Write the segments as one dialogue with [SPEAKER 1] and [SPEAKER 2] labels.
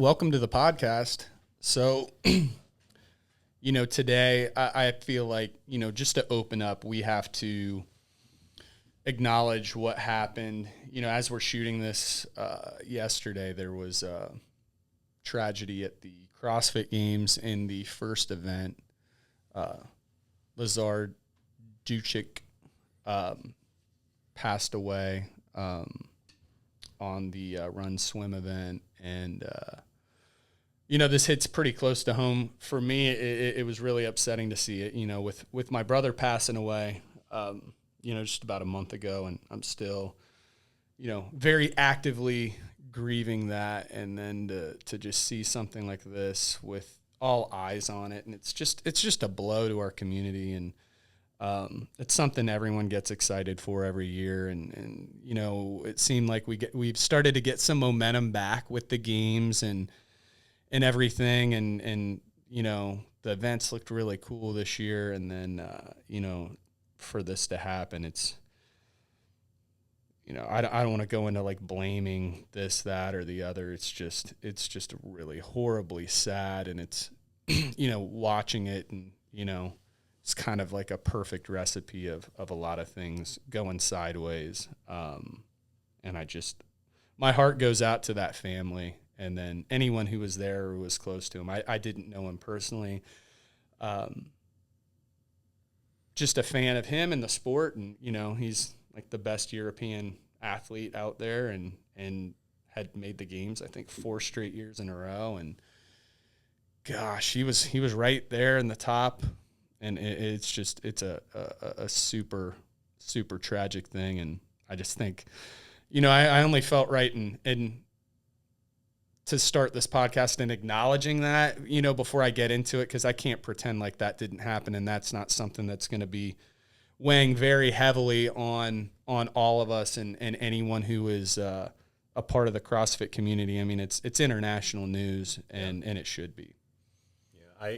[SPEAKER 1] welcome to the podcast. So, today I feel like, just to open up, we have to acknowledge what happened. As we're shooting this yesterday, there was a tragedy at the CrossFit Games in the first event. Lazard Ducic passed away on the run swim event. And, this hits pretty close to home. For me, it was really upsetting to see it, with my brother passing away, just about a month ago. And I'm still, very actively grieving that. And then to just see something like this with all eyes on it. And it's just a blow to our community. And it's something everyone gets excited for every year. And it seemed like we've started to get some momentum back with the games and everything. And the events looked really cool this year. And then, for this to happen, it's, I don't want to go into like blaming this, that, or the other. It's just really horribly sad. And it's, watching it and, it's kind of like a perfect recipe of a lot of things going sideways. And my heart goes out to that family. And then anyone who was there or was close to him. I didn't know him personally. Just a fan of him and the sport. And, he's like the best European athlete out there and had made the games, I think, 4 straight years in a row. And gosh, he was right there in the top. And it's a super, super tragic thing. And I just think, I only felt right and to start this podcast and acknowledging that, before I get into it, because I can't pretend like that didn't happen. And that's not something that's going to be weighing very heavily on all of us and anyone who is a part of the CrossFit community. I mean, it's international news and it should be.
[SPEAKER 2] Yeah,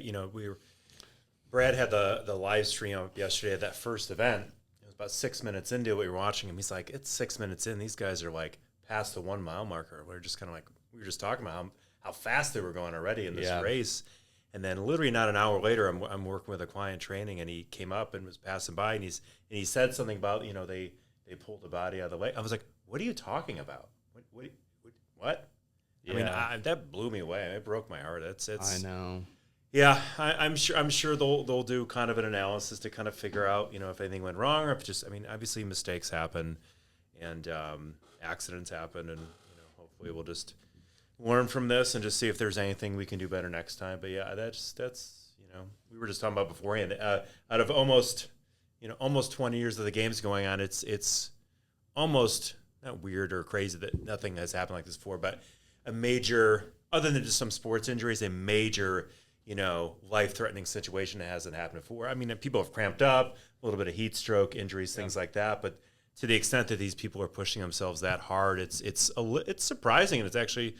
[SPEAKER 2] Brad had the live stream up yesterday at that first event. It was about 6 minutes into it. We were watching him. He's like, it's 6 minutes in. These guys are like past the 1 mile marker. We're just kind of like, we were just talking about how fast they were going already in this race. And then literally not an hour later, I'm working with a client training, and he came up and was passing by, and he said something about, they pulled the body out of the lake. I was like, what are you talking about? What? Yeah. I mean, that blew me away. It broke my heart. It's
[SPEAKER 1] I know.
[SPEAKER 2] Yeah, I'm sure they'll do kind of an analysis to kind of figure out, if anything went wrong, or if obviously mistakes happen and accidents happen, and hopefully we'll just learn from this and just see if there's anything we can do better next time. But yeah, that's we were just talking about beforehand. Out of almost 20 years of the games going on, it's almost not weird or crazy that nothing has happened like this before, but a major, other than just some sports injuries, a major life-threatening situation that hasn't happened before. I mean, people have cramped up, a little bit of heat stroke, injuries, things like that. But to the extent that these people are pushing themselves that hard, it's surprising, and it's actually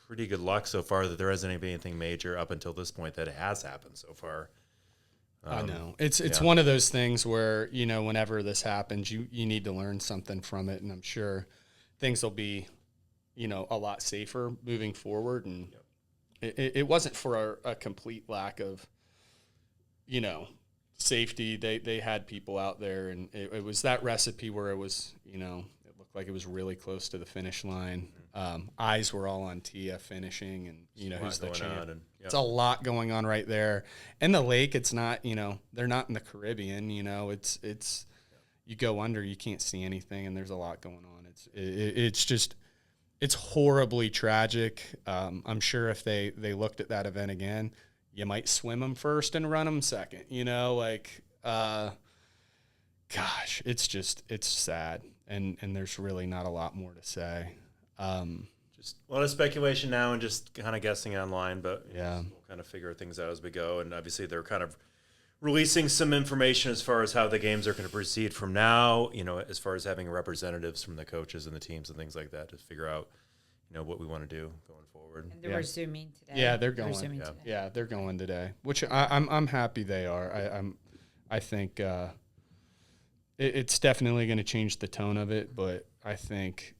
[SPEAKER 2] pretty good luck so far that there hasn't been anything major up until this point that it has happened so far.
[SPEAKER 1] I know. It's one of those things where, whenever this happens, you need to learn something from it. And I'm sure things will be, a lot safer moving forward. And it wasn't for a complete lack of, safety. They had people out there, and it was that recipe where it was, it looked like it was really close to the finish line. Eyes were all on Tia finishing, and, who's the champ. It's a lot going on right there. And the lake, it's not, they're not in the Caribbean, it's you go under, you can't see anything, and there's a lot going on. It's horribly tragic. I'm sure if they looked at that event again, you might swim them first and run them second, gosh, it's sad. And there's really not a lot more to say.
[SPEAKER 2] Just a lot of speculation now and just kind of guessing online, but
[SPEAKER 1] yeah,
[SPEAKER 2] we'll kind of figure things out as we go. And obviously they're kind of releasing some information as far as how the games are going to proceed from now, as far as having representatives from the coaches and the teams and things like that to figure out, what we want to do going forward.
[SPEAKER 3] And they're resuming today.
[SPEAKER 1] Yeah, they're going. Yeah, they're going today, which I'm happy they are. I think it's definitely going to change the tone of it, but I think,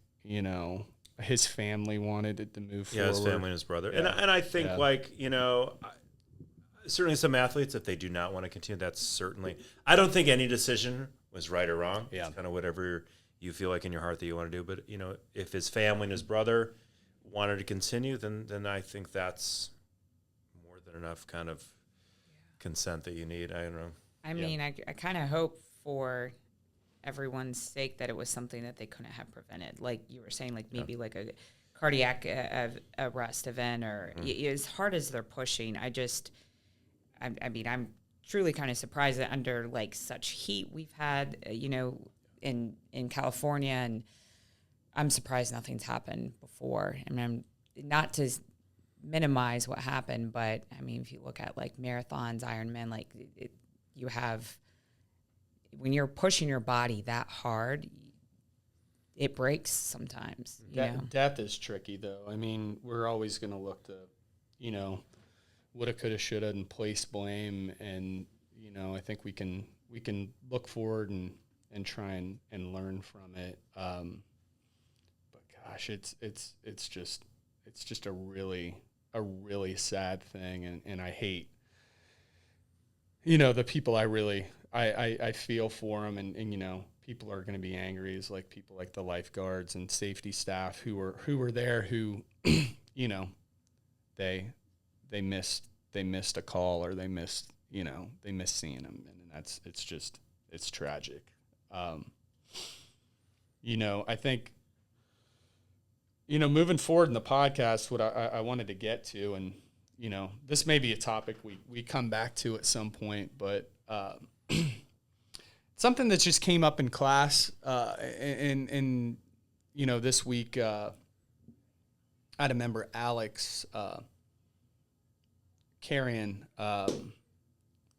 [SPEAKER 1] his family wanted it to move forward.
[SPEAKER 2] Yeah, his family and his brother.
[SPEAKER 1] Yeah.
[SPEAKER 2] And I think, like, you know, certainly some athletes, if they do not want to continue, that's certainly, I don't think any decision was right or wrong.
[SPEAKER 1] Yeah.
[SPEAKER 2] It's kind of whatever you feel like in your heart that you want to do. But, you know, if his family and his brother wanted to continue, then I think that's more than enough kind of consent that you need. I don't know.
[SPEAKER 3] I mean, I kind of hope for everyone's sake that it was something that they couldn't have prevented. Like you were saying, like maybe like a cardiac arrest event, or as hard as they're pushing. I mean, I'm truly kind of surprised that under like such heat we've had, you know, in California, and I'm surprised nothing's happened before. I mean, I'm not to minimize what happened, but I mean, if you look at like marathons, Ironman, like you have, when you're pushing your body that hard, it breaks sometimes. You know?
[SPEAKER 1] Death is tricky, though. I mean, we're always going to look to, you know, woulda, coulda, shoulda, and place blame. And, you know, I think we can look forward and try and learn from it. But gosh, it's just a really sad thing. And I hate, you know, the people I feel for them, and you know, people are going to be angry, is like people like the lifeguards and safety staff who were there, who you know, they missed a call, or they missed seeing them, and it's tragic. You know, I think, you know, moving forward in the podcast, what I wanted to get to, and you know, this may be a topic we come back to at some point, but something that just came up in class, and you know, this week, I had a member, Alex Carrion,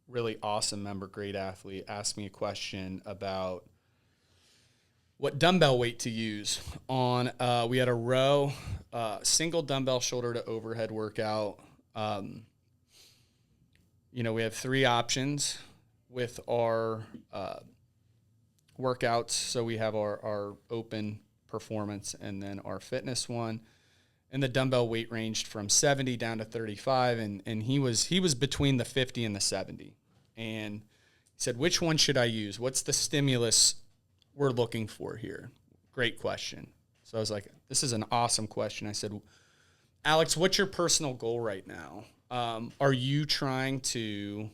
[SPEAKER 1] really awesome member, great athlete, asked me a question about what dumbbell weight to use on. We had a row, single dumbbell shoulder to overhead workout. You know, we have 3 options with our workouts. So we have our open performance and then our fitness one. And the dumbbell weight ranged from 70 down to 35, and he was between the 50 and the 70. And he said, which one should I use? What's the stimulus we're looking for here? Great question. So I was like, this is an awesome question. I said, Alex, what's your personal goal right now? Are you trying to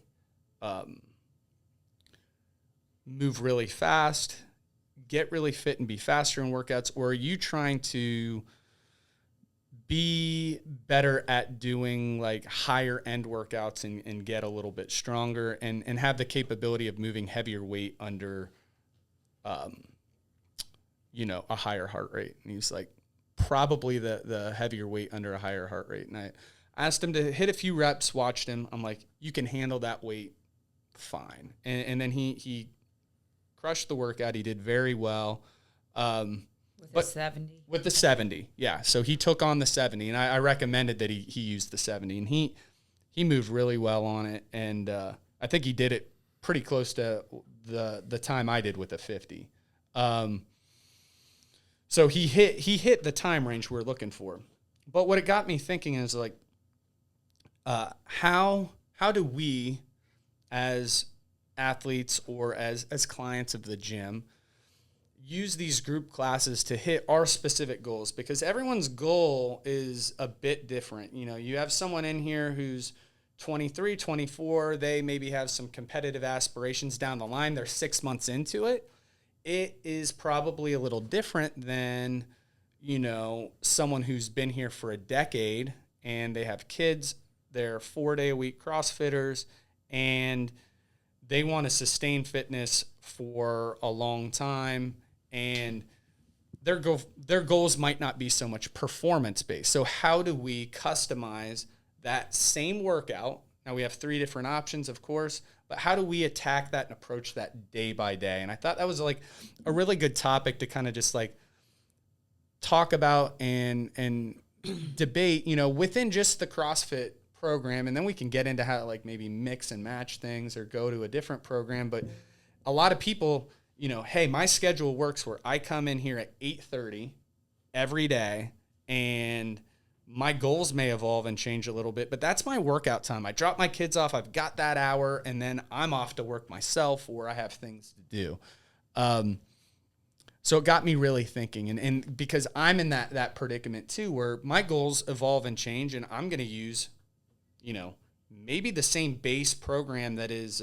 [SPEAKER 1] move really fast, get really fit and be faster in workouts, or are you trying to be better at doing like higher end workouts and get a little bit stronger and have the capability of moving heavier weight under, you know, a higher heart rate? And he's like, probably the heavier weight under a higher heart rate. And I asked him to hit a few reps, watched him. I'm like, you can handle that weight fine. And then he crushed the workout. He did very well.
[SPEAKER 3] With the 70?
[SPEAKER 1] With the 70, yeah. So he took on the 70, and I recommended that he used the 70, and he moved really well on it, and I think he did it pretty close to the time I did with the 50. So he hit the time range we're looking for. But what it got me thinking is like, how do we as athletes or as clients of the gym use these group classes to hit our specific goals? Because everyone's goal is a bit different. You know, you have someone in here who's 23, 24, they maybe have some competitive aspirations down the line. They're 6 months into it. It is probably a little different than, you know, someone who's been here for a decade and they have kids, they're 4-day-a-week CrossFitters, and they want to sustain fitness for a long time, and their goals might not be so much performance-based. So how do we customize that same workout? Now, we have 3 different options, of course, but how do we attack that and approach that day by day? And I thought that was like a really good topic to kind of just like talk about and debate, you know, within just the CrossFit program. And then we can get into how to like maybe mix and match things or go to a different program. But a lot of people, you know, hey, my schedule works where I come in here at 8:30 every day, and my goals may evolve and change a little bit, but that's my workout time. I drop my kids off, I've got that hour, and then I'm off to work myself, or I have things to do. So it got me really thinking, and because I'm in that predicament too, where my goals evolve and change, and I'm going to use, maybe the same base program that is,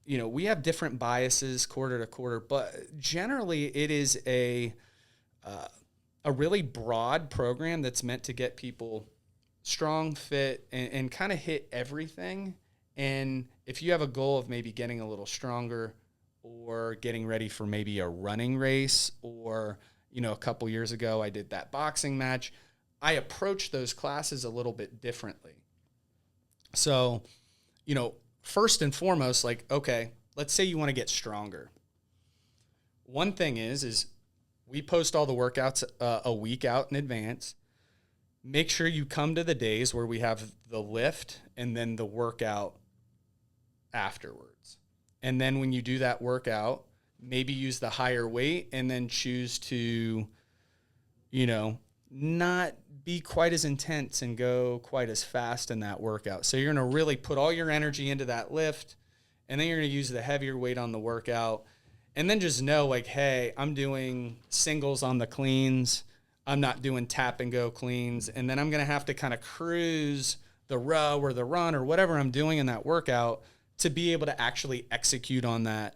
[SPEAKER 1] we have different biases quarter to quarter, but generally it is a really broad program that's meant to get people strong, fit, and kind of hit everything. And if you have a goal of maybe getting a little stronger, or getting ready for maybe a running race, or, a couple years ago I did that boxing match, I approach those classes a little bit differently. So, first and foremost, like, okay, let's say you want to get stronger. One thing is we post all the workouts a week out in advance. Make sure you come to the days where we have the lift and then the workout afterwards. And then when you do that workout, maybe use the higher weight and then choose to, not be quite as intense and go quite as fast in that workout. So you're going to really put all your energy into that lift, and then you're going to use the heavier weight on the workout. And then just know, like, hey, I'm doing singles on the cleans. I'm not doing tap and go cleans. And then I'm going to have to kind of cruise the row or the run or whatever I'm doing in that workout to be able to actually execute on that.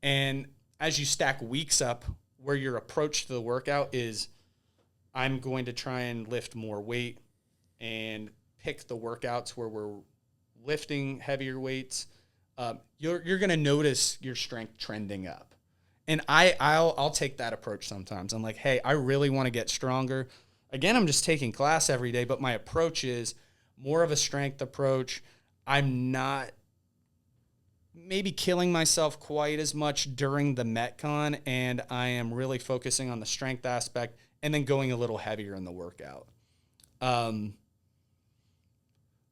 [SPEAKER 1] And as you stack weeks up, where your approach to the workout is, I'm going to try and lift more weight and pick the workouts where we're lifting heavier weights, you're going to notice your strength trending up. And I'll take that approach sometimes. I'm like, hey, I really want to get stronger. Again, I'm just taking class every day, but my approach is more of a strength approach. I'm not maybe killing myself quite as much during the Metcon, and I am really focusing on the strength aspect and then going a little heavier in the workout.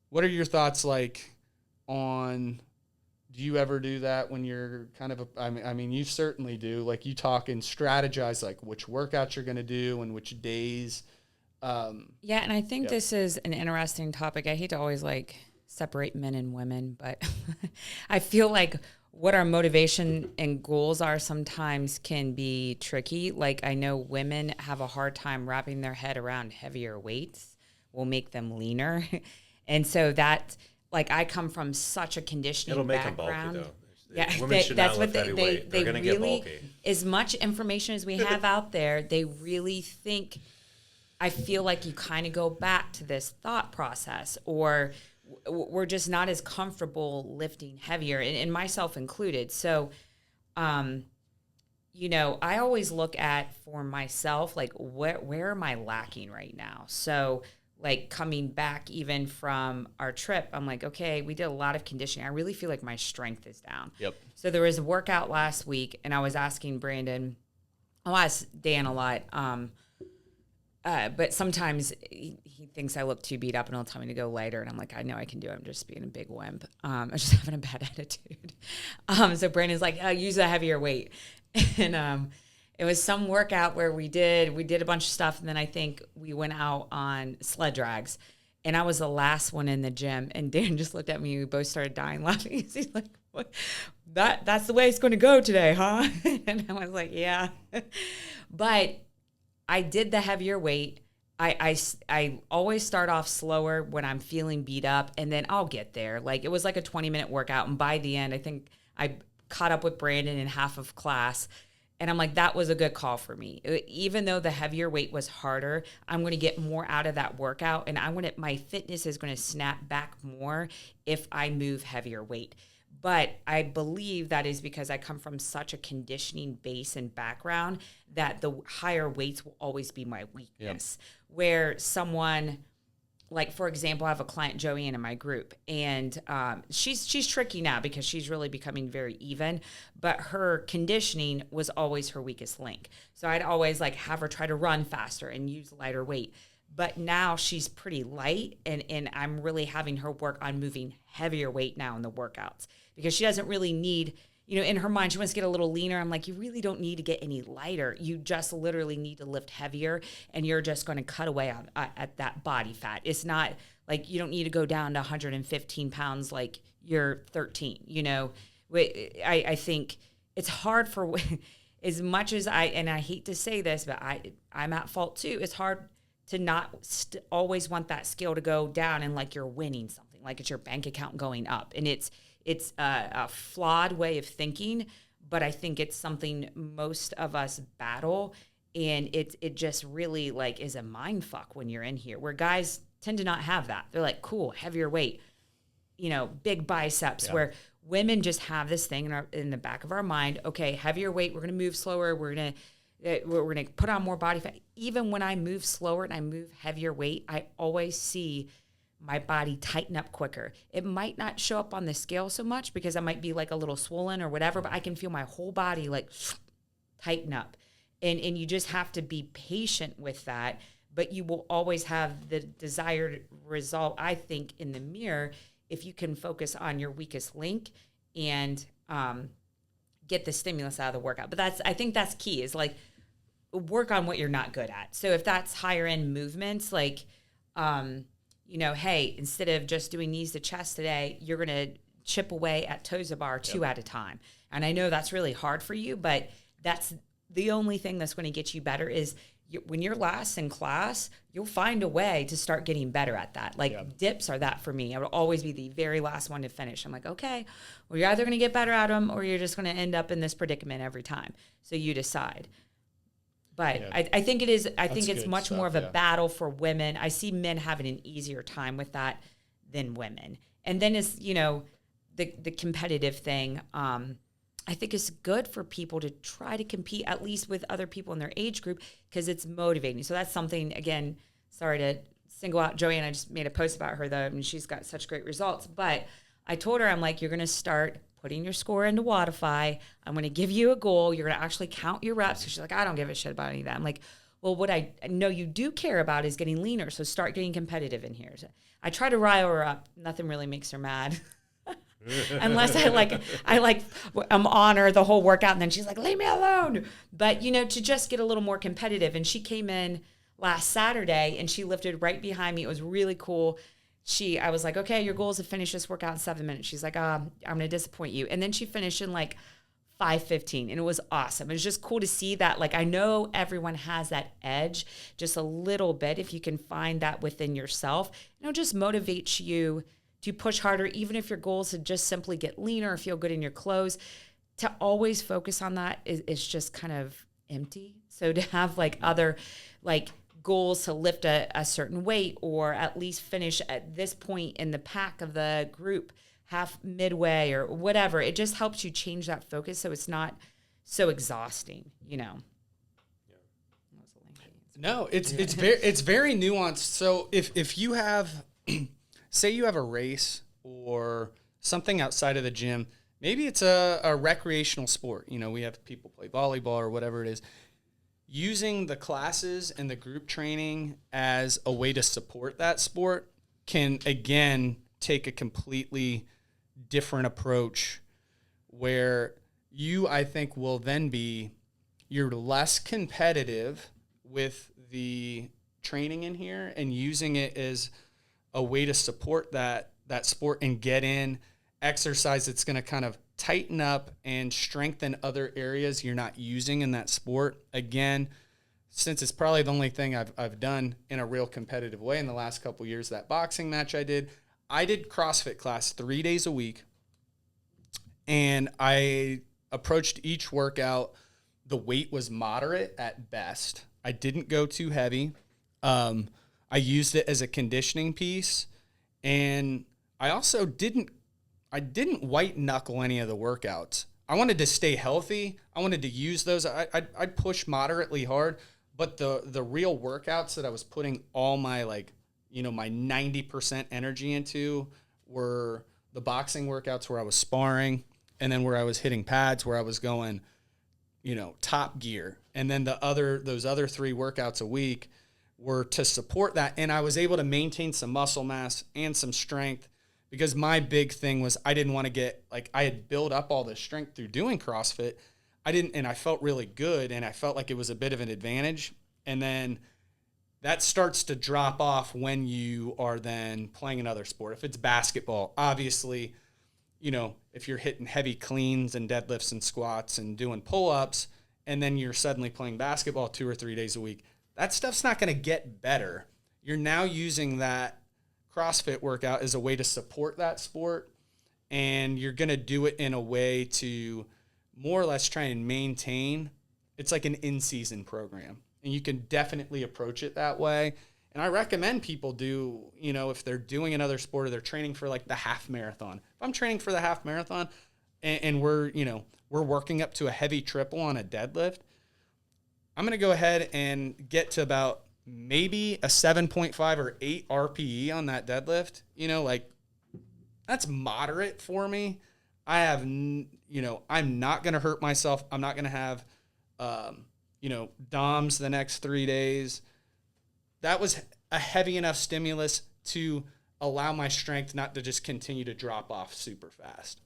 [SPEAKER 1] What are your thoughts like on, do you ever do that when you're kind of, I mean, you certainly do, like you talk and strategize like which workouts you're going to do and which days.
[SPEAKER 3] Yeah. And I think this is an interesting topic. I hate to always separate men and women, but I feel like what our motivation and goals are sometimes can be tricky. Like, I know women have a hard time wrapping their head around heavier weights will make them leaner. And so that, I come from such a conditioning background.
[SPEAKER 2] It'll make them bulky, though.
[SPEAKER 3] Yeah,
[SPEAKER 2] women should
[SPEAKER 3] that's
[SPEAKER 2] not
[SPEAKER 3] what
[SPEAKER 2] lift heavy weight. They're going to get bulky.
[SPEAKER 3] As much information as we have out there, they really think, I feel like you kind of go back to this thought process, or we're just not as comfortable lifting heavier, and myself included. So, I always look at for myself, where am I lacking right now? So, coming back even from our trip, I'm like, okay, we did a lot of conditioning. I really feel like my strength is down.
[SPEAKER 1] Yep.
[SPEAKER 3] So there was a workout last week, and I was asking Brandon, I'll ask Dan a lot, but sometimes he thinks I look too beat up and he'll tell me to go lighter. And I'm like, I know I can do it. I'm just being a big wimp. I'm just having a bad attitude. So Brandon's like, use a heavier weight. And it was some workout where we did a bunch of stuff. And then I think we went out on sled drags. And I was the last one in the gym. And Dan just looked at me. We both started dying laughing. He's like, what? That's the way it's going to go today, huh? And I was like, yeah. But I did the heavier weight. I always start off slower when I'm feeling beat up, and then I'll get there. It was like a 20-minute workout, and by the end, I think I caught up with Brandon in half of class, and I'm like, that was a good call for me. Even though the heavier weight was harder, I'm going to get more out of that workout, and my fitness is going to snap back more if I move heavier weight. But I believe that is because I come from such a conditioning base and background that the higher weights will always be my weakness. Yep. Where someone, for example, I have a client, Joanne, in my group, and she's tricky now because she's really becoming very even, but her conditioning was always her weakest link. So I'd always have her try to run faster and use lighter weight. But now she's pretty light, and I'm really having her work on moving heavier weight now in the workouts, because she doesn't really need, in her mind, she wants to get a little leaner. I'm like, you really don't need to get any lighter. You just literally need to lift heavier, and you're just going to cut away at that body fat. It's not like you don't need to go down to 115 pounds like you're 13. I think it's hard for, as much as and I hate to say this, but I'm at fault too. It's hard to not always want that scale to go down and like you're winning something, like it's your bank account going up. And it's a flawed way of thinking, but I think it's something most of us battle. And it just really like is a mind fuck when you're in here, where guys tend to not have that. They're like, cool, heavier weight, big biceps, where women just have this thing in the back of our mind. Okay, heavier weight, we're going to move slower. We're going to put on more body fat. Even when I move slower and I move heavier weight, I always see my body tighten up quicker. It might not show up on the scale so much because I might be like a little swollen or whatever, but I can feel my whole body like tighten up. And you just have to be patient with that, but you will always have the desired result, I think, in the mirror if you can focus on your weakest link and get the stimulus out of the workout. But I think that's key, is like work on what you're not good at. So if that's higher end movements, like, hey, instead of just doing knees to chest today, you're going to chip away at toes to bar 2 at a time. And I know that's really hard for you, but that's the only thing that's going to get you better is when you're last in class, you'll find a way to start getting better at that. Like dips are that for me. I would always be the very last one to finish. I'm like, okay, well, you're either going to get better at them or you're just going to end up in this predicament every time. So you decide. But I think it is. I think it's much more of a battle for women. I see men having an easier time with that than women. And then it's, the competitive thing. I think it's good for people to try to compete at least with other people in their age group because it's motivating. So that's something, again, sorry to single out Joanne. I just made a post about her, though, and she's got such great results. But I told her, I'm like, you're going to start putting your score into Wodify. I'm going to give you a goal. You're going to actually count your reps. So she's like, I don't give a shit about any of that. I'm like, well, what I know you do care about is getting leaner. So start getting competitive in here. So I try to rile her up. Nothing really makes her mad. Unless I'm on her the whole workout and then she's like, leave me alone. But, to just get a little more competitive. And she came in last Saturday and she lifted right behind me. It was really cool. I was like, okay, your goal is to finish this workout in 7 minutes. She's like, I'm going to disappoint you. And then she finished in like 5:15 and it was awesome. It was just cool to see that. Like, I know everyone has that edge just a little bit. If you can find that within yourself, just motivates you to push harder, even if your goal is to just simply get leaner or feel good in your clothes. To always focus on that is just kind of empty. So to have like other goals to lift a certain weight or at least finish at this point in the pack of the group, half midway or whatever, it just helps you change that focus so it's not so exhausting,
[SPEAKER 1] No, it's very nuanced. So if you have say you have a race or something outside of the gym, maybe it's a recreational sport. We have people play volleyball or whatever it is. Using the classes and the group training as a way to support that sport can, again, take a completely different approach where you, I think, will then you're less competitive with the training in here and using it as a way to support that sport and get in exercise that's going to kind of tighten up and strengthen other areas you're not using in that sport. Again, since it's probably the only thing I've done in a real competitive way in the last couple of years, that boxing match I did CrossFit class 3 days a week, and I approached each workout. The weight was moderate at best. I didn't go too heavy. I used it as a conditioning piece, and I also didn't white knuckle any of the workouts. I wanted to stay healthy. I wanted to use those. I'd push moderately hard, but the real workouts that I was putting all my my 90% energy into were the boxing workouts where I was sparring, and then where I was hitting pads, where I was going, top gear. And then those other 3 workouts a week were to support that. And I was able to maintain some muscle mass and some strength because my big thing was I didn't want to get, like, I had built up all this strength through doing CrossFit. And I felt really good, and I felt like it was a bit of an advantage. And then that starts to drop off when you are then playing another sport. If it's basketball, obviously, you know, if you're hitting heavy cleans and deadlifts and squats and doing pull-ups, and then you're suddenly playing basketball 2 or 3 days a week, that stuff's not going to get better. You're now using that CrossFit workout as a way to support that sport, and you're going to do it in a way to more or less try and maintain. It's like an in-season program, and you can definitely approach it that way. And I recommend people do, you know, if they're doing another sport or they're training for like the half marathon. If I'm training for the half marathon and we're working up to a heavy triple on a deadlift, I'm going to go ahead and get to about maybe a 7.5 or 8 RPE on that deadlift. You know, like, that's moderate for me. I have, you know, I'm not going to hurt myself. I'm not going to have, DOMs the next 3 days. That was a heavy enough stimulus to allow my strength not to just continue to drop off super fast.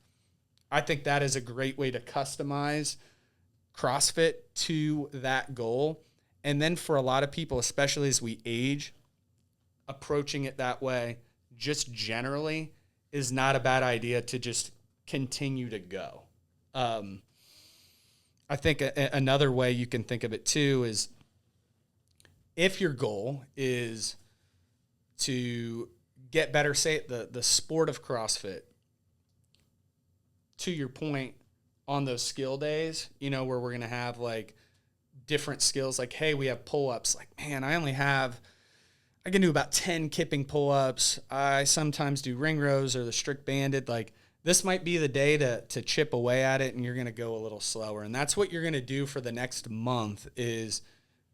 [SPEAKER 1] I think that is a great way to customize CrossFit to that goal. And then for a lot of people, especially as we age, approaching it that way just generally is not a bad idea to just continue to go. I think another way you can think of it too is if your goal is to get better, say the sport of CrossFit, to your point, on those skill days, you know, where we're going to have like different skills, like, hey, we have pull-ups. Like, man, I can do about 10 kipping pull-ups. I sometimes do ring rows or the strict banded. Like, this might be the day to chip away at it, and you're going to go a little slower. And that's what you're going to do for the next month is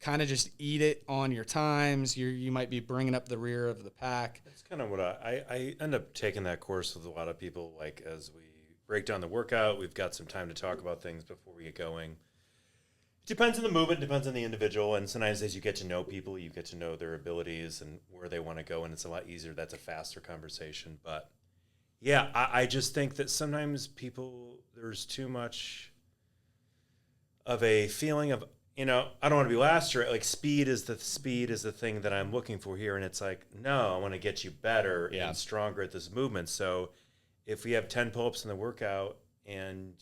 [SPEAKER 1] kind of just eat it on your times. You might be bringing up the rear of the pack.
[SPEAKER 2] That's kind of what I end up taking that course with a lot of people. Like, as we break down the workout, we've got some time to talk about things before we get going. It depends on the movement, depends on the individual, and sometimes as you get to know people, you get to know their abilities and where they want to go, and it's a lot easier. That's a faster conversation. But yeah, I just think that sometimes there's too much of a feeling of, you know, I don't want to be last year. Like, speed is the thing that I'm looking for here, and it's like, no, I want to get you better and stronger at this movement. So if we have 10 pull-ups in the workout and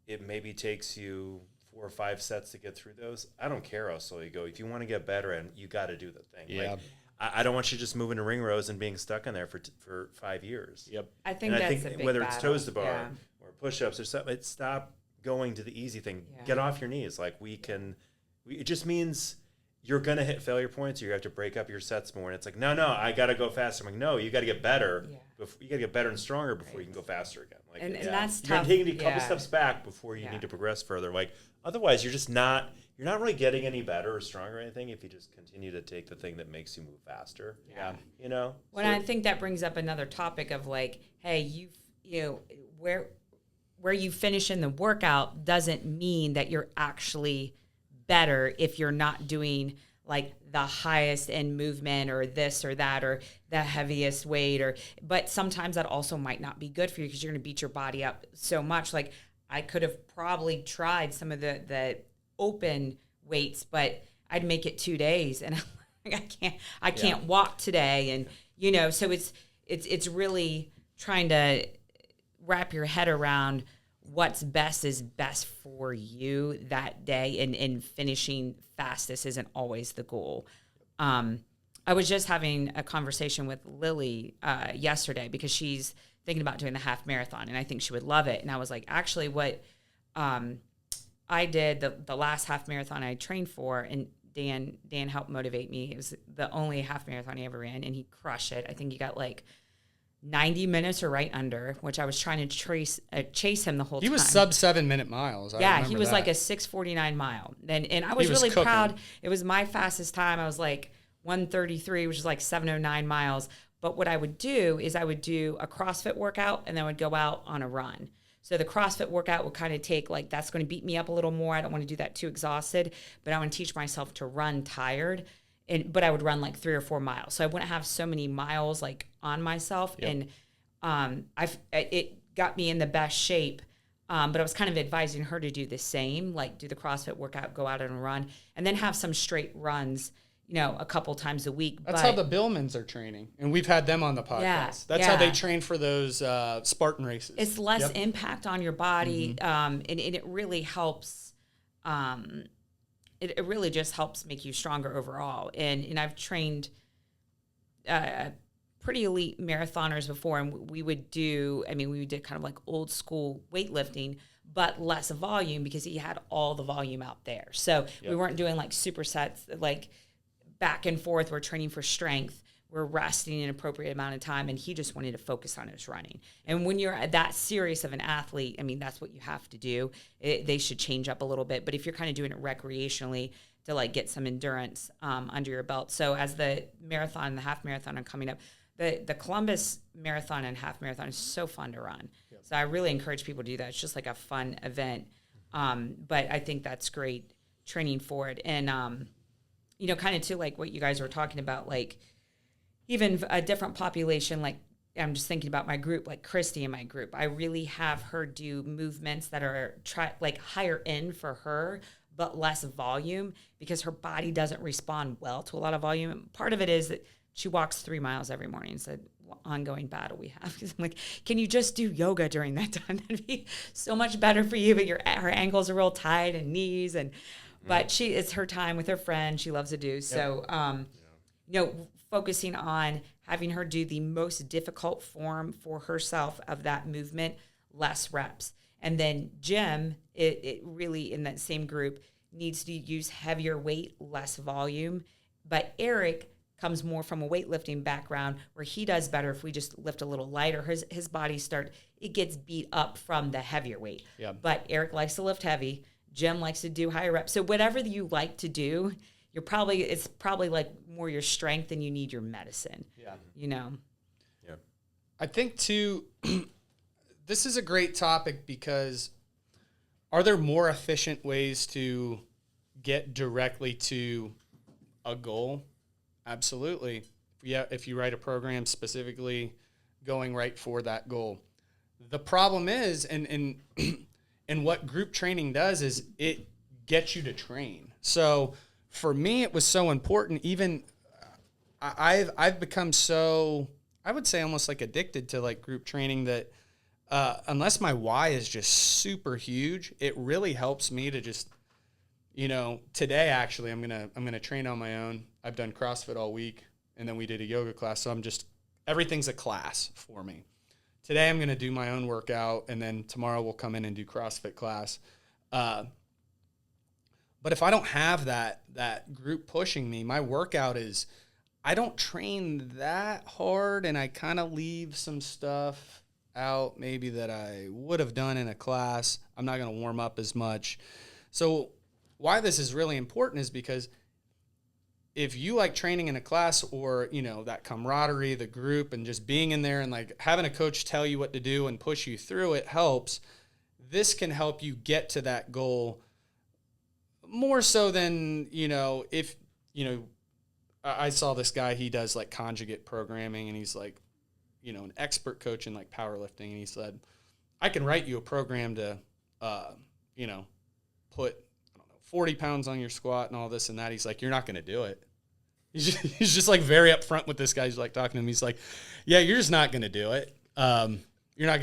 [SPEAKER 2] it maybe takes you 4 or 5 sets to get through those, I don't care how slow you go. If you want to get better, and you got to do the thing.
[SPEAKER 1] Yeah.
[SPEAKER 2] Like, I don't want you just moving to ring rows and being stuck in there for 5 years.
[SPEAKER 1] Yep.
[SPEAKER 3] I think that's a big
[SPEAKER 2] whether
[SPEAKER 3] battle.
[SPEAKER 2] it's toes to bar or push-ups or something, stop going to the easy thing.
[SPEAKER 3] Yeah.
[SPEAKER 2] Get off your knees. Like, it just means you're going to hit failure points, or you have to break up your sets more. And it's like, no, I got to go faster. I'm like, no, you got to get better.
[SPEAKER 3] Yeah.
[SPEAKER 2] You got to get better and stronger before you can go faster again. Like,
[SPEAKER 3] And that's
[SPEAKER 2] you're
[SPEAKER 3] tough.
[SPEAKER 2] taking a couple
[SPEAKER 3] Yeah.
[SPEAKER 2] steps back before you need to progress further. Like, otherwise, you're not really getting any better or stronger or anything if you just continue to take the thing that makes you move faster.
[SPEAKER 3] Yeah.
[SPEAKER 2] You know?
[SPEAKER 3] Well, I think that brings up another topic of like, hey, where you finish in the workout doesn't mean that you're actually better if you're not doing like the highest end movement or this or that or the heaviest weight, but sometimes that also might not be good for you because you're going to beat your body up so much. Like, I could have probably tried some of the open weights, but I'd make it 2 days and I can't walk today. And, you know, so it's really trying to wrap your head around what's best is best for you that day, and finishing fastest isn't always the goal. I was just having a conversation with Lily yesterday because she's thinking about doing the half marathon, and I think she would love it. And I was like, actually, what I did the last half marathon I trained for, and Dan helped motivate me. It was the only half marathon he ever ran, and he crushed it. I think he got like 90 minutes or right under, which I was trying to chase him the whole time.
[SPEAKER 1] He was sub 7-minute miles.
[SPEAKER 3] Yeah, he was like a 6:49 mile. And I was really proud. It was my fastest time. I was like 1:33, which is like 7:09 miles. But what I would do is I would do a CrossFit workout, and then I would go out on a run. So the CrossFit workout would kind of take, like, that's going to beat me up a little more. I don't want to do that too exhausted, but I want to teach myself to run tired. But I would run like 3 or 4 miles. So I wouldn't have so many miles like on myself. Yep. it got me in the best shape. But I was kind of advising her to do the same, like do the CrossFit workout, go out and run, and then have some straight runs, a couple times a week.
[SPEAKER 1] That's how the Billmans are training. And we've had them on the podcast.
[SPEAKER 3] Yeah,
[SPEAKER 1] That's how they train for those Spartan races.
[SPEAKER 3] It's less impact on your body, and it really helps. It really just helps make you stronger overall. And I've trained pretty elite marathoners before, and we did kind of like old school weightlifting, but less volume because he had all the volume out there. So we weren't doing like supersets, like back and forth. We're training for strength. We're resting an appropriate amount of time, and he just wanted to focus on his running. And when you're that serious of an athlete, that's what you have to do. They should change up a little bit. But if you're kind of doing it recreationally to like get some endurance under your belt. So as the marathon and the half marathon are coming up, the Columbus Marathon and Half Marathon is so fun to run. Yep. So I really encourage people to do that. It's just like a fun event. But I think that's great training for it. And, kind of to like what you guys were talking about, like even a different population, like I'm just thinking about my group, like Christy in my group. I really have her do movements that are like higher end for her, but less volume because her body doesn't respond well to a lot of volume. And part of it is that she walks 3 miles every morning. It's an ongoing battle we have. Because I'm like, can you just do yoga during that time? That'd be so much better for you. But her ankles are real tight and knees. But it's her time with her friend. She loves to do. So, focusing on having her do the most difficult form for herself of that movement, less reps. And then Jim, it really in that same group needs to use heavier weight, less volume. But Eric comes more from a weightlifting background where he does better if we just lift a little lighter. His body it gets beat up from the heavier weight. Yeah. But Eric likes to lift heavy. Jim likes to do higher reps. So whatever you like to do, it's probably like more your strength than you need your medicine. Yeah.
[SPEAKER 1] Yeah. I think too, this is a great topic because are there more efficient ways to get directly to a goal? Absolutely. Yeah, if you write a program specifically going right for that goal. The problem is, and what group training does is it gets you to train. So for me, it was so important. Even I've become so, I would say almost like addicted to like group training that unless my why is just super huge, it really helps me to just, today actually I'm gonna train on my own. I've done CrossFit all week, and then we did a yoga class. So everything's a class for me. Today I'm going to do my own workout, and then tomorrow we'll come in and do CrossFit class. But if I don't have that group pushing me, my workout I don't train that hard, and I kind of leave some stuff out maybe that I would have done in a class. I'm not going to warm up as much. So why this is really important is because if you like training in a class or, that camaraderie, the group, and just being in there and like having a coach tell you what to do and push you through it helps. This can help you get to that goal more so than, if, I saw this guy, he does like conjugate programming, and he's like, an expert coach in like powerlifting. And he said, I can write you a program to, put 40 pounds on your squat and all this and that. He's like, you're not going to do it. He's just like very upfront with this guy. He's like talking to him. He's like, yeah, you're just not going to do it. You're not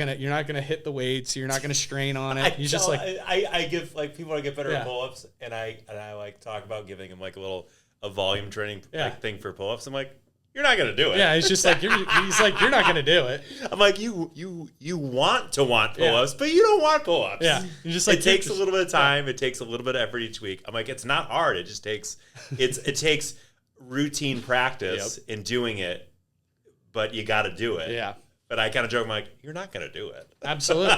[SPEAKER 1] gonna hit the weights. You're not gonna strain on it. He's just like,
[SPEAKER 2] I give like people want to get better at pull-ups, and I like talk about giving them like a volume training like thing for pull-ups. I'm like, you're not gonna do it.
[SPEAKER 1] Yeah, he's just like he's like, you're not gonna do it.
[SPEAKER 2] I'm like, you want pull-ups, but you don't want pull-ups.
[SPEAKER 1] Yeah, you're just like,
[SPEAKER 2] it takes a little bit of time. It takes a little bit of effort each week. I'm like, it's not hard. It just takes it takes routine practice in doing it, but you got to do it.
[SPEAKER 1] Yeah.
[SPEAKER 2] But I kind of joke, I'm like, you're not going to do it.
[SPEAKER 1] Absolutely.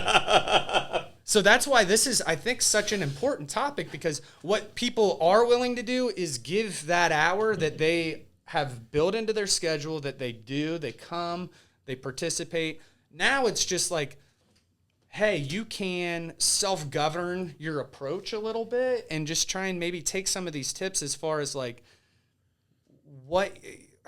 [SPEAKER 1] So that's why this is, I think, such an important topic, because what people are willing to do is give that hour that they have built into their schedule, that they do, they come, they participate. Now it's just like, hey, you can self-govern your approach a little bit and just try and maybe take some of these tips as far as like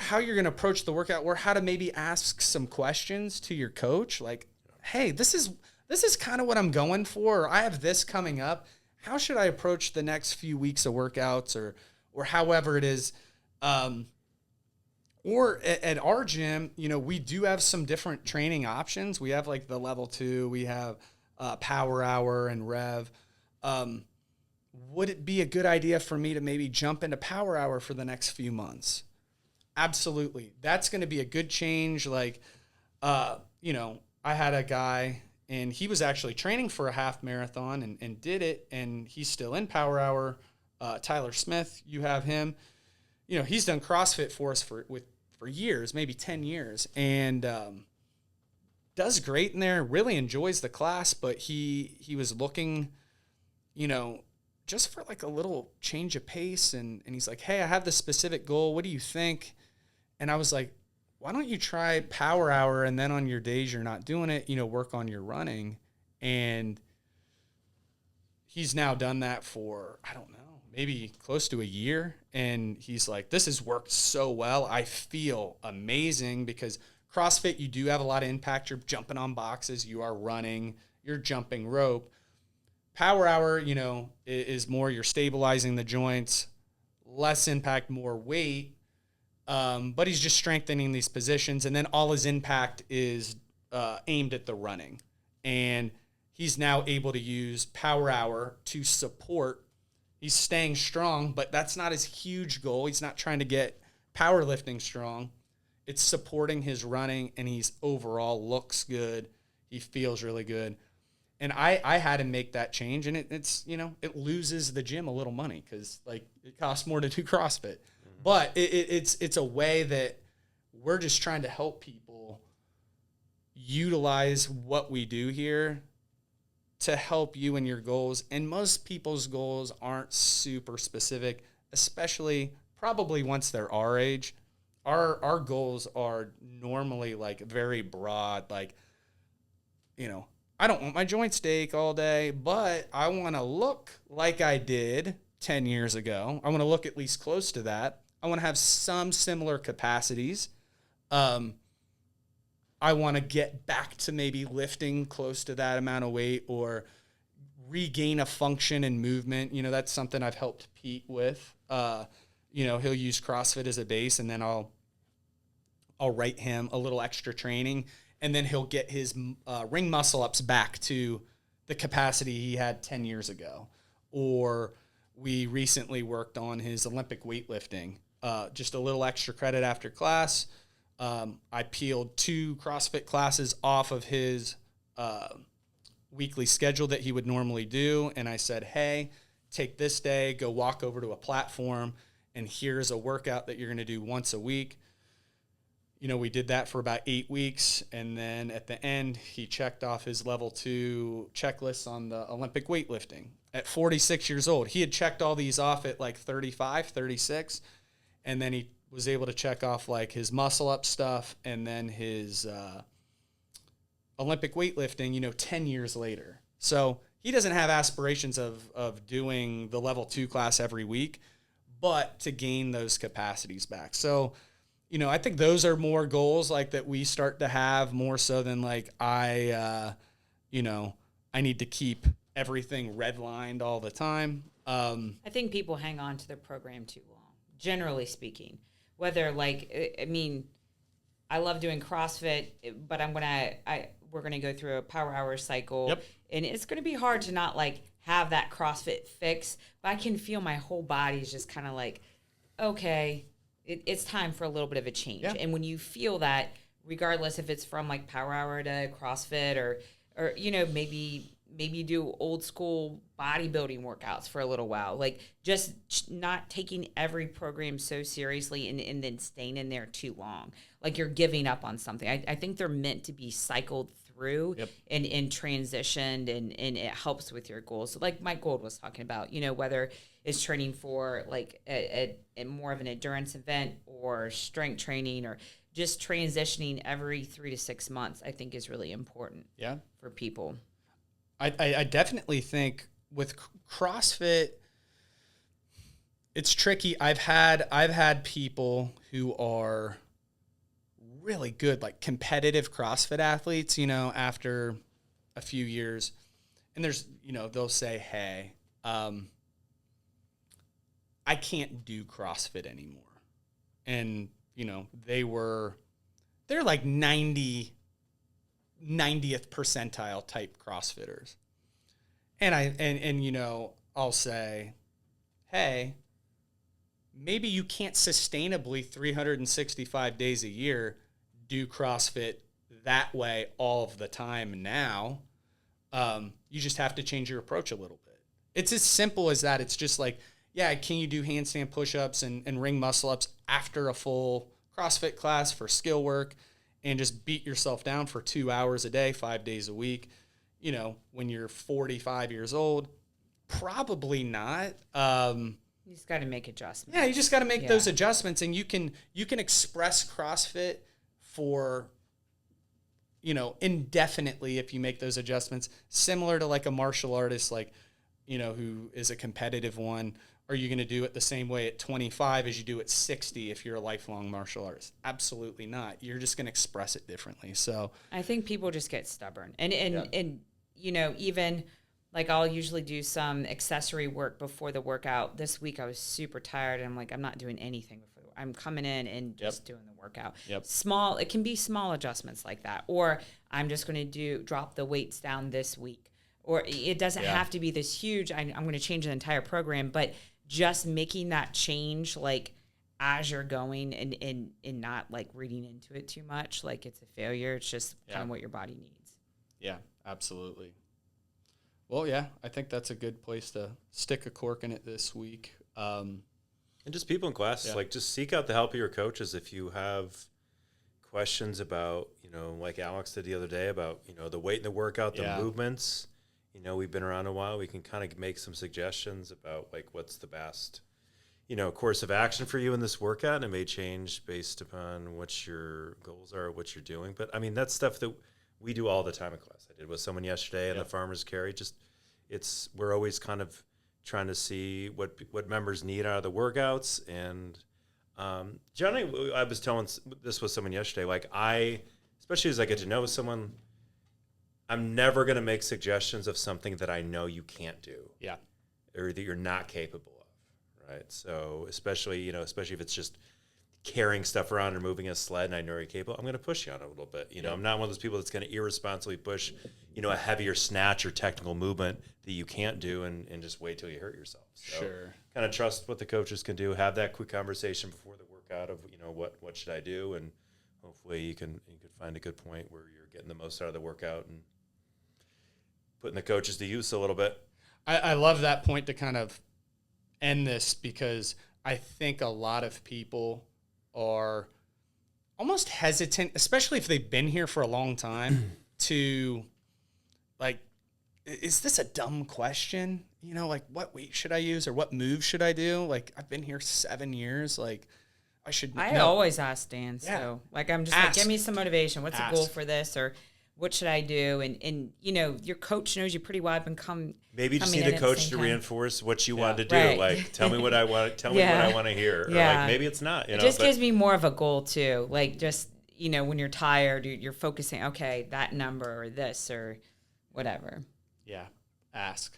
[SPEAKER 1] how you're going to approach the workout, or how to maybe ask some questions to your coach. Like, hey, this is kind of what I'm going for. Or I have this coming up. How should I approach the next few weeks of workouts, or however it is? Or at our gym, we do have some different training options. We have like the level 2, we have power hour and rev. Would it be a good idea for me to maybe jump into power hour for the next few months? Absolutely. That's going to be a good change. Like, I had a guy, and he was actually training for a half marathon and did it, and he's still in power hour. Tyler Smith, you have him. He's done CrossFit for us for years, maybe 10 years, and does great in there, really enjoys the class, but he was looking, just for like a little change of pace, and he's like, hey, I have this specific goal. What do you think? And I was like, why don't you try power hour, and then on your days you're not doing it, work on your running. And he's now done that for, I don't know, maybe close to a year. And he's like, this has worked so well. I feel amazing, because CrossFit, you do have a lot of impact. You're jumping on boxes, you are running, you're jumping rope. Power hour, is more you're stabilizing the joints, less impact, more weight. But he's just strengthening these positions. And then all his impact is aimed at the running. And he's now able to use power hour to support. He's staying strong, but that's not his huge goal. He's not trying to get powerlifting strong. It's supporting his running, and he's overall looks good. He feels really good. And I had to make that change, and it's it loses the gym a little money, because like it costs more to do CrossFit. Mm-hmm. But it's a way that we're just trying to help people utilize what we do here to help you in your goals. And most people's goals aren't super specific, especially probably once they're our age. Our goals are normally like very broad, like, I don't want my joints to ache all day, but I want to look like I did 10 years ago. I want to look at least close to that. I want to have some similar capacities. I want to get back to maybe lifting close to that amount of weight, or regain a function and movement. That's something I've helped Pete with. He'll use CrossFit as a base, and then I'll write him a little extra training, and then he'll get his ring muscle ups back to the capacity he had 10 years ago. Or we recently worked on his Olympic weightlifting, just a little extra credit after class. I peeled 2 CrossFit classes off of his weekly schedule that he would normally do. And I said, hey, take this day, go walk over to a platform, and here's a workout that you're going to do once a week. We did that for about 8 weeks. And then at the end, he checked off his level 2 checklist on the Olympic weightlifting. At 46 years old, he had checked all these off at like 35, 36. And then he was able to check off like his muscle up stuff, and then his Olympic weightlifting, 10 years later. So he doesn't have aspirations of doing the level 2 class every week, but to gain those capacities back. So, I think those are more goals like that we start to have, more so than like I need to keep everything redlined all the time.
[SPEAKER 3] I think people hang on to their program too long, generally speaking. Whether I love doing CrossFit, but we're gonna go through a power hour cycle.
[SPEAKER 1] Yep.
[SPEAKER 3] And it's gonna be hard to not like have that CrossFit fix, but I can feel my whole body is just kind of like, okay, it's time for a little bit of a change. Yeah. And when you feel that, regardless if it's from like power hour to CrossFit or maybe do old school bodybuilding workouts for a little while, like just not taking every program so seriously and then staying in there too long, like you're giving up on something. I think they're meant to be cycled through. Yep. and transitioned, and it helps with your goals. So like Mike Gold was talking about, whether it's training for like a more of an endurance event or strength training, or just transitioning every 3 to 6 months, I think is really important.
[SPEAKER 1] Yeah.
[SPEAKER 3] For people.
[SPEAKER 1] I definitely think with CrossFit, it's tricky. I've had people who are really good, like competitive CrossFit athletes, after a few years, and there's, they'll say, hey, I can't do CrossFit anymore. And, they're like 90th percentile type CrossFitters. And I'll say, hey, maybe you can't sustainably 365 days a year do CrossFit that way all of the time now. You just have to change your approach a little bit. It's as simple as that. It's just like, yeah, can you do handstand push-ups and ring muscle-ups after a full CrossFit class for skill work and just beat yourself down for 2 hours a day, 5 days a week, when you're 45 years old? Probably not.
[SPEAKER 3] You just got to make adjustments.
[SPEAKER 1] Yeah, you just got to make those adjustments, and you can express CrossFit for, indefinitely if you make those adjustments, similar to like a martial artist, like, who is a competitive one. Are you going to do it the same way at 25 as you do at 60 if you're a lifelong martial artist? Absolutely not. You're just going to express it differently. So
[SPEAKER 3] I think people just get stubborn. And even like I'll usually do some accessory work before the workout. This week I was super tired and I'm like, I'm not doing anything before. I'm coming in and just doing the workout. It can be small adjustments like that. Or I'm just going to drop the weights down this week. Or it doesn't have to be this huge, I'm going to change the entire program, but just making that change, like as you're going and not like reading into it too much, like it's a failure. It's just kind of what your body needs.
[SPEAKER 1] Yeah, absolutely. Well, yeah, I think that's a good place to stick a cork in it this week.
[SPEAKER 2] And just people in classes, like just seek out the help of your coaches if you have questions about, like Alex did the other day about, the weight in the workout, the movements. We've been around a while. We can kind of make some suggestions about like what's the best, course of action for you in this workout. And it may change based upon what your goals are, what you're doing. But I mean, that's stuff that we do all the time in class. I did with someone yesterday in the farmer's carry. We're always kind of trying to see what members need out of the workouts. And generally, I was telling this with someone yesterday, like especially as I get to know someone, I'm never going to make suggestions of something that I know you can't do.
[SPEAKER 1] Yeah.
[SPEAKER 2] Or that you're not capable of, right? So especially if it's just carrying stuff around or moving a sled and I know you're capable, I'm going to push you on it a little bit. I'm not one of those people that's going to irresponsibly push, a heavier snatch or technical movement that you can't do and just wait till you hurt yourself. So
[SPEAKER 1] sure.
[SPEAKER 2] Kind of trust what the coaches can do. Have that quick conversation before the workout of, what should I do? And hopefully you can find a good point where you're getting the most out of the workout and putting the coaches to use a little bit.
[SPEAKER 1] I love that point to kind of end this, because I think a lot of people are almost hesitant, especially if they've been here for a long time, to like, is this a dumb question? Like what weight should I use or what move should I do? Like I've been here 7 years. Like I should.
[SPEAKER 3] I always ask Dan. So like, I'm just like, give me some motivation. What's the goal for this? Or what should I do? And your coach knows you pretty well. I've been
[SPEAKER 2] maybe you just need a coach to reinforce what you want to do. Right. Like, tell me what I want. Tell me what I want to hear. Or like, maybe it's not.
[SPEAKER 3] It just gives me more of a goal too. Like, just when you're tired, you're focusing. Okay, that number or this or whatever.
[SPEAKER 1] Yeah. Ask.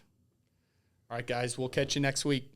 [SPEAKER 1] All right, guys. We'll catch you next week.